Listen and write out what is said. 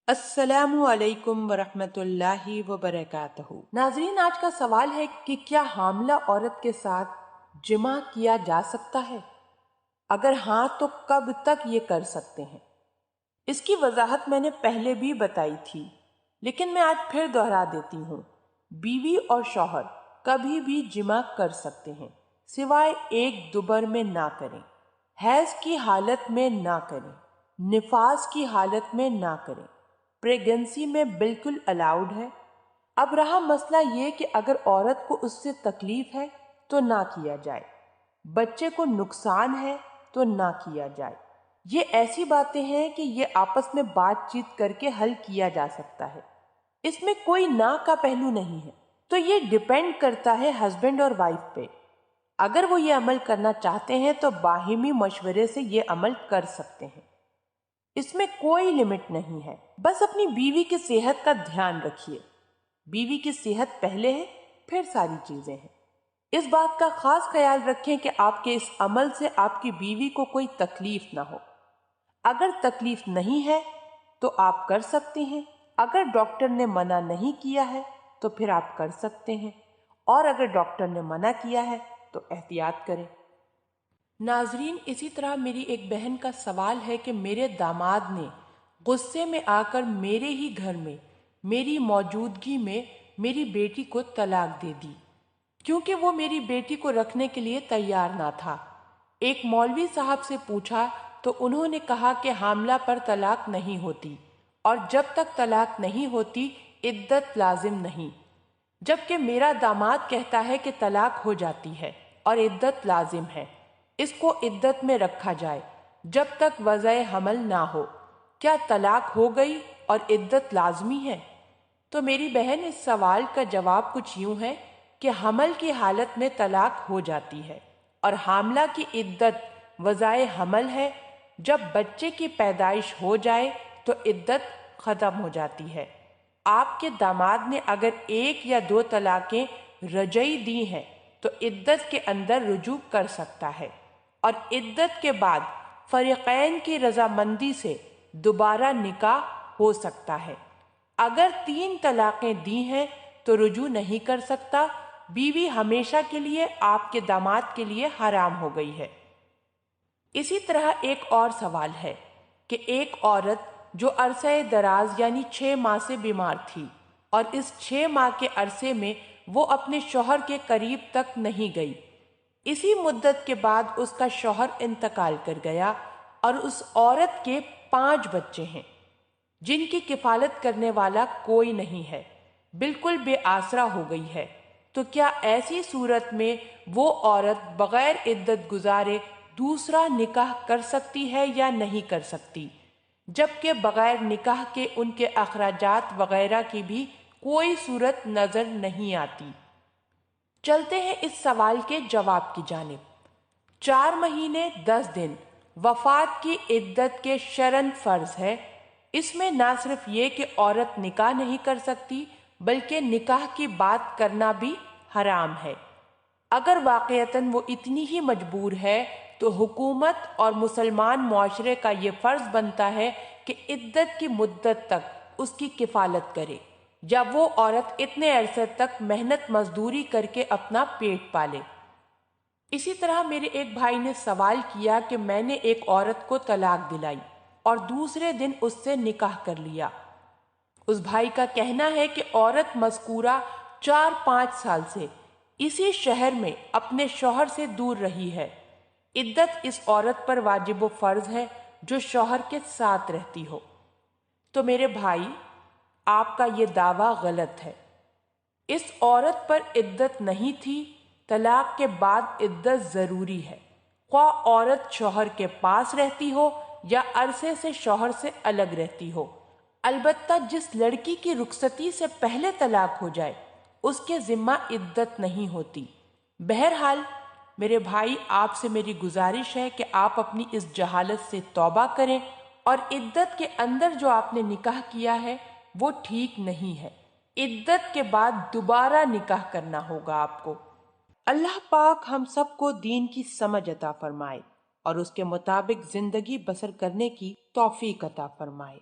السلام علیکم ورحمۃ اللہ وبرکاتہ۔ ناظرین، آج کا سوال ہے کہ کیا حاملہ عورت کے ساتھ جمع کیا جا سکتا ہے؟ اگر ہاں تو کب تک یہ کر سکتے ہیں؟ اس کی وضاحت میں نے پہلے بھی بتائی تھی، لیکن میں آج پھر دہرا دیتی ہوں۔ بیوی اور شوہر کبھی بھی جمع کر سکتے ہیں، سوائے ایک دوبر میں نہ کریں، حیض کی حالت میں نہ کریں، نفاس کی حالت میں نہ کریں، پریگنسی میں بالکل الاؤڈ ہے۔ اب رہا مسئلہ یہ کہ اگر عورت کو اس سے تکلیف ہے تو نہ کیا جائے، بچے کو نقصان ہے تو نہ کیا جائے۔ یہ ایسی باتیں ہیں کہ یہ آپس میں بات چیت کر کے حل کیا جا سکتا ہے، اس میں کوئی نہ کا پہلو نہیں ہے۔ تو یہ ڈیپینڈ کرتا ہے ہسبینڈ اور وائف پہ۔ اگر وہ یہ عمل کرنا چاہتے ہیں تو باہمی مشورے سے یہ عمل کر سکتے ہیں، اس میں کوئی لمٹ نہیں ہے۔ بس اپنی بیوی کی صحت کا دھیان رکھیے، بیوی کی صحت پہلے ہے، پھر ساری چیزیں ہیں۔ اس بات کا خاص خیال رکھیں کہ آپ کے اس عمل سے آپ کی بیوی کو کوئی تکلیف نہ ہو۔ اگر تکلیف نہیں ہے تو آپ کر سکتے ہیں، اگر ڈاکٹر نے منع نہیں کیا ہے تو پھر آپ کر سکتے ہیں، اور اگر ڈاکٹر نے منع کیا ہے تو احتیاط کریں۔ ناظرین، اسی طرح میری ایک بہن کا سوال ہے کہ میرے داماد نے غصے میں آ کر میرے ہی گھر میں میری موجودگی میں میری بیٹی کو طلاق دے دی، کیونکہ وہ میری بیٹی کو رکھنے کے لیے تیار نہ تھا۔ ایک مولوی صاحب سے پوچھا تو انہوں نے کہا کہ حاملہ پر طلاق نہیں ہوتی، اور جب تک طلاق نہیں ہوتی عدت لازم نہیں، جبکہ میرا داماد کہتا ہے کہ طلاق ہو جاتی ہے اور عدت لازم ہے، اس کو عدت میں رکھا جائے جب تک وضع حمل نہ ہو۔ کیا طلاق ہو گئی اور عدت لازمی ہے؟ تو میری بہن، اس سوال کا جواب کچھ یوں ہے کہ حمل کی حالت میں طلاق ہو جاتی ہے، اور حاملہ کی عدت وضع حمل ہے۔ جب بچے کی پیدائش ہو جائے تو عدت ختم ہو جاتی ہے۔ آپ کے داماد نے اگر 1 یا 2 طلاقیں رجعی دی ہیں تو عدت کے اندر رجوع کر سکتا ہے، اور عدت کے بعد فریقین کی رضامندی سے دوبارہ نکاح ہو سکتا ہے۔ اگر 3 طلاقیں دی ہیں تو رجوع نہیں کر سکتا، بیوی ہمیشہ کے لیے آپ کے داماد کے لیے حرام ہو گئی ہے۔ اسی طرح ایک اور سوال ہے کہ ایک عورت جو عرصہ دراز یعنی 6 ماہ سے بیمار تھی، اور اس 6 ماہ کے عرصے میں وہ اپنے شوہر کے قریب تک نہیں گئی، اسی مدت کے بعد اس کا شوہر انتقال کر گیا، اور اس عورت کے 5 بچے ہیں جن کی کفالت کرنے والا کوئی نہیں ہے، بالکل بے آسرا ہو گئی ہے۔ تو کیا ایسی صورت میں وہ عورت بغیر عدت گزارے دوسرا نکاح کر سکتی ہے یا نہیں کر سکتی، جبکہ بغیر نکاح کے ان کے اخراجات وغیرہ کی بھی کوئی صورت نظر نہیں آتی؟ چلتے ہیں اس سوال کے جواب کی جانب۔ 4 مہینے 10 دن وفات کی عدت کے شرعاً فرض ہے۔ اس میں نہ صرف یہ کہ عورت نکاح نہیں کر سکتی، بلکہ نکاح کی بات کرنا بھی حرام ہے۔ اگر واقعتاً وہ اتنی ہی مجبور ہے تو حکومت اور مسلمان معاشرے کا یہ فرض بنتا ہے کہ عدت کی مدت تک اس کی کفالت کرے، یا وہ عورت اتنے عرصے تک محنت مزدوری کر کے اپنا پیٹ پالے۔ اسی طرح میرے ایک بھائی نے سوال کیا کہ میں نے ایک عورت کو طلاق دلائی اور دوسرے دن اس سے نکاح کر لیا۔ اس بھائی کا کہنا ہے کہ عورت مذکورہ 4-5 سال سے اسی شہر میں اپنے شوہر سے دور رہی ہے۔ عدت اس عورت پر واجب و فرض ہے جو شوہر کے ساتھ رہتی ہو۔ تو میرے بھائی، آپ کا یہ دعویٰ غلط ہے۔ اس عورت پر عدت نہیں تھی، طلاق کے بعد عدت ضروری ہے، خواہ عورت شوہر کے پاس رہتی ہو یا عرصے سے شوہر سے الگ رہتی ہو۔ البتہ جس لڑکی کی رخصتی سے پہلے طلاق ہو جائے اس کے ذمہ عدت نہیں ہوتی۔ بہرحال میرے بھائی، آپ سے میری گزارش ہے کہ آپ اپنی اس جہالت سے توبہ کریں، اور عدت کے اندر جو آپ نے نکاح کیا ہے وہ ٹھیک نہیں ہے۔ عدت کے بعد دوبارہ نکاح کرنا ہوگا آپ کو۔ اللہ پاک ہم سب کو دین کی سمجھ عطا فرمائے اور اس کے مطابق زندگی بسر کرنے کی توفیق عطا فرمائے۔